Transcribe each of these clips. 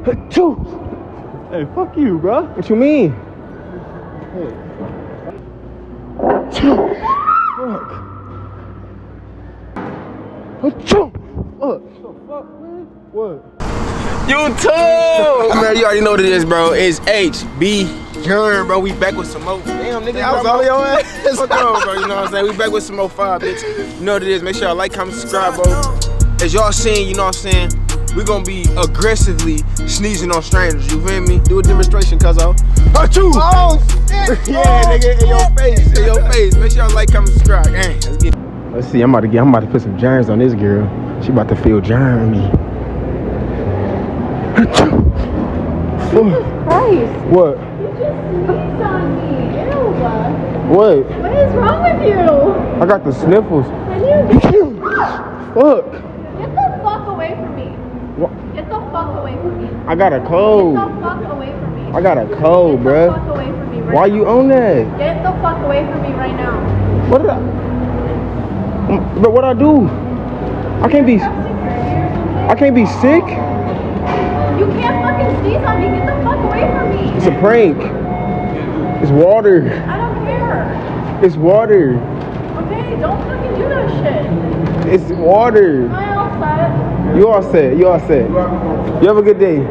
Hey, fuck you, bro. What you mean? Hey. Fuck. Fuck, man. What? YouTube! Man, you already know what it is, bro. It's HBYerm, bro. We back with some more. Damn, nigga, I was all your ass. Fuck on, bro. You know what I'm saying? We back with some more fire, bitch. You know what it is. Make sure y'all like, comment, subscribe, bro. As y'all seen, you know what I'm saying? We gonna be aggressively sneezing on strangers. You feel me? Do a demonstration, cuzzo. Achoo! Oh, shit! Yeah, nigga, in your face, in your face. Make sure y'all like, comment, subscribe. Gang, let's get it. Let's see. I'm about to put some germs on this girl. She about to feel germy. Jesus Christ. What? You just sneezed on me. Ew. What? What is wrong with you? I got the sniffles. Fuck. Get the fuck away from me. What? Get the fuck away from me. I got a cold. Get the fuck away from me. I got a cold, Get the bruh. fuck away from me right Why now. you on that? Get the fuck away from me right now. What did I? But what I do? I can't be sick. You can't fucking sneeze on me. Get the fuck away from me. It's a prank. It's water. I don't care. It's water. Okay, don't fucking do that shit. It's water. Am I all set? You all set. You all set. You have a good day.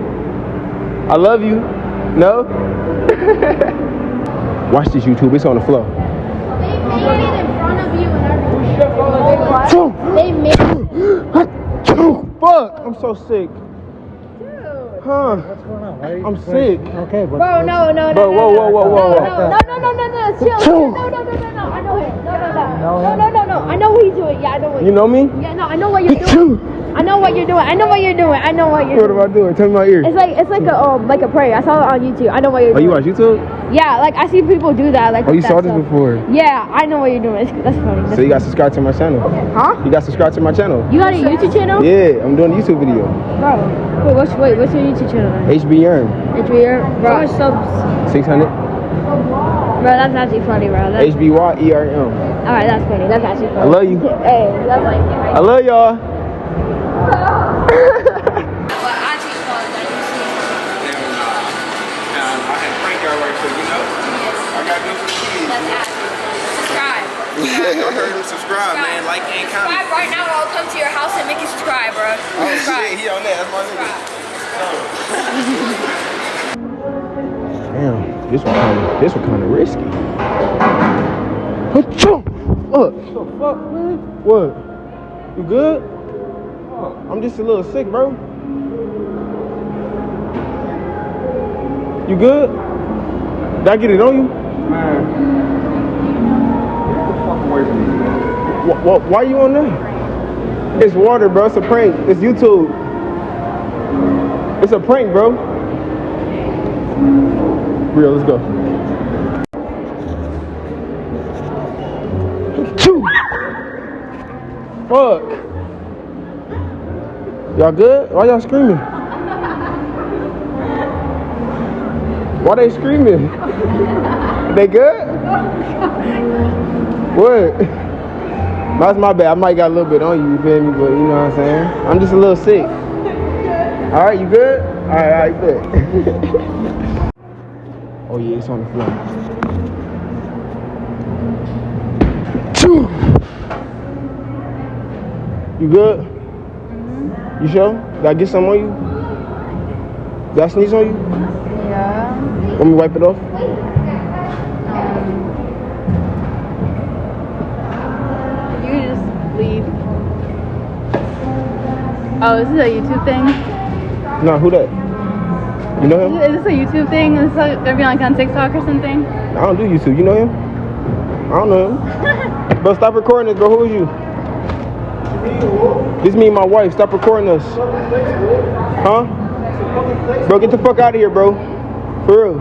I love you. No? Watch this, YouTube. It's on the floor. They made it in front of you and everything. They made it. Fuck. I'm so sick. Dude. Huh? What's going on? I'm sick. Okay, but. Bro, no. Bro, whoa. Chill. No. I know him. No. I know what he's doing. Yeah, I know what You know me? Yeah, no, I know what you're doing. I know what you're doing. What am I doing? Tell me my ear. It's like a prayer. I saw it on YouTube. I know what you're Oh, doing. you watch YouTube? Yeah, like I see people do that. Like Oh, you with saw that this stuff. before? Yeah, I know what you're doing. That's funny. So you got subscribed to my channel? Huh? You got subscribed to my channel? You got a YouTube channel? Yeah, I'm doing a YouTube video. Bro, what's your YouTube channel? HBYerm. HBYerm. Bro, how much subs? 600. Bro, that's actually funny, bro. HBYerm. Alright, that's funny. That's actually funny. I love you. Hey, that's like. I love y'all. I heard him subscribe, man. Like and comment. Subscribe right now, or I'll come to your house and make you subscribe, bro. Oh shit, he on that. That's my nigga. Damn, this one kind of risky. What the fuck, man? What? You good? I'm just a little sick, bro. You good? Did I get it on you? Man. Away from me. Why you on that? It's water, bro. It's a prank. It's YouTube. It's a prank, bro. Real, let's go. Fuck. Y'all good? Why y'all screaming? Why they screaming? They good? What? That's my bad. I might got a little bit on you, you feel me? But you know what I'm saying? I'm just a little sick. Alright, you good? Alright, good. Oh yeah, it's on the floor. You good? You sure? Did I get some on you? Did I sneeze on you? Yeah. Want me to wipe it off? You just leave. Oh, is this a YouTube thing? No, who that? You know him? Is this a YouTube thing? Is this gonna be like on TikTok or something? I don't do YouTube. You know him? I don't know him. Bro, stop recording this, bro. Who is you? This me and my wife. Stop recording us. Huh? Bro, get the fuck out of here, bro. For real.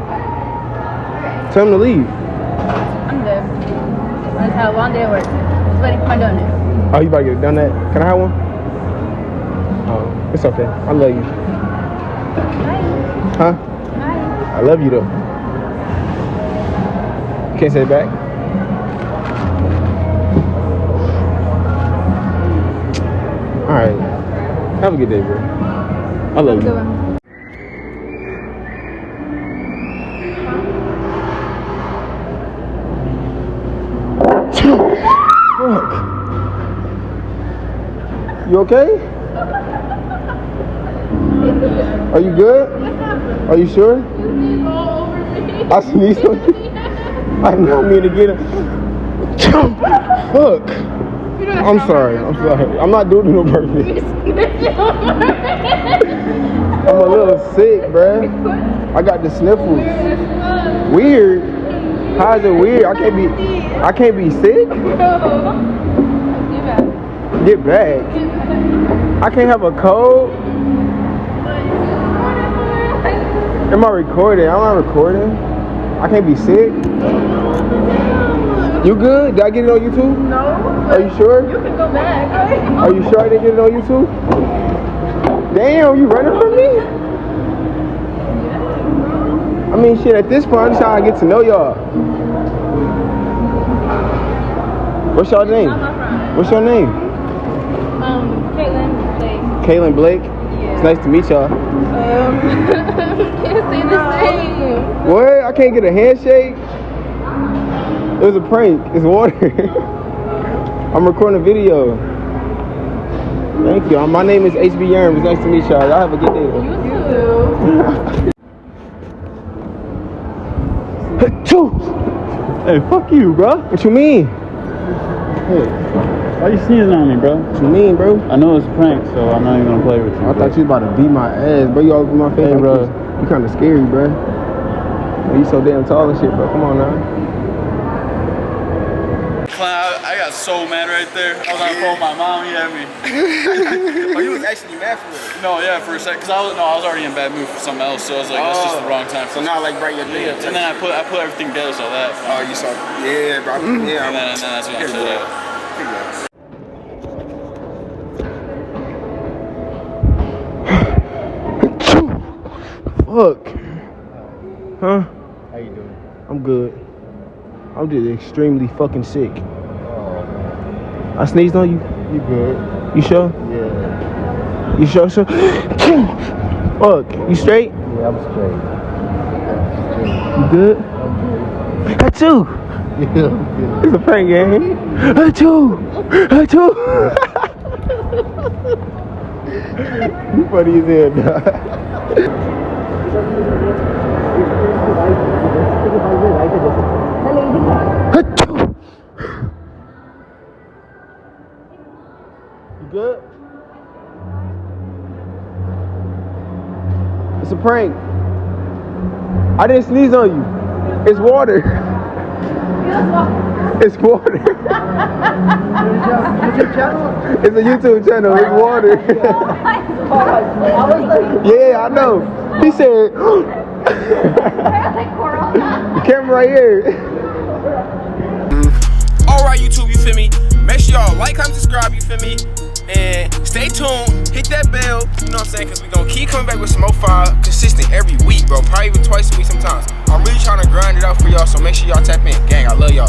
Tell him to leave. I'm good. I just had a long day at work. Just waiting for my donut. Oh, you about to get it done that? Can I have one? Oh, it's okay. I love you. Huh? I love you though. Can't say it back. Alright. Have a good day, bro. I love you. You okay? Are you good? Are you sure? I sneezed on you. I did not mean to get him. Fuck. I'm sorry. I'm not doing it on purpose. I'm a little sick, bruh. I got the sniffles. Weird. How is it weird? I can't be sick? Get back. I can't have a cold. Am I recording? I'm not recording. I can't be sick. You good? Did I get it on YouTube? No. Are you sure? You can go back. Are you sure I didn't get it on YouTube? Damn, you running from me? I mean, shit, at this point, I'm just trying to get to know y'all. What's your name? What's your name? Caitlin Blake. Caitlin Blake? Yeah. It's nice to meet y'all. Can't say the same. What? I can't get a handshake? It was a prank. It's water. I'm recording a video. Thank you. My name is HBYerm. It's nice to meet y'all. Y'all have a good day. You too. Hey, fuck you, bro. What you mean? Hey, why you sneezing on me, bro? What you mean, bro? I know it's a prank, so I'm not even gonna play with you. I thought you was about to beat my ass, bro. You all over my face, Hey, like bro. this. You kind of scary, bro. You so damn tall and shit, bro. Come on now. I got so mad right there. I was on the phone with my mom, he had me. Oh, you was actually mad for it? No, yeah, for a second, cause I was already in bad mood for something else, so I was like, that's just the wrong time. So now, like, right your thing. Yeah, and then I put everything together, so that. Oh, you saw? Yeah, bro. Yeah. And then that's when I showed up. Fuck. Huh? How you doing? I'm good. I'm just extremely fucking sick. I sneezed on you? You good? You sure? Yeah. You sure? Fuck. You straight? Yeah, I'm straight. You good? Achoo! Yeah, I'm good. It's a prank game. Achoo! Achoo! You funny as hell, dog. Achoo! You good? It's a prank. I didn't sneeze on you. It's water. It's water. It's a YouTube channel. It's water. Yeah, I know. He said. The camera right here. Alright, YouTube, you feel me? Make sure y'all like, comment, subscribe, you feel me? And stay tuned, hit that bell, you know what I'm saying? Because we're going to keep coming back with some more fire, consistent every week, bro. Probably even twice a week sometimes. I'm really trying to grind it out for y'all, so make sure y'all tap in. Gang, I love y'all.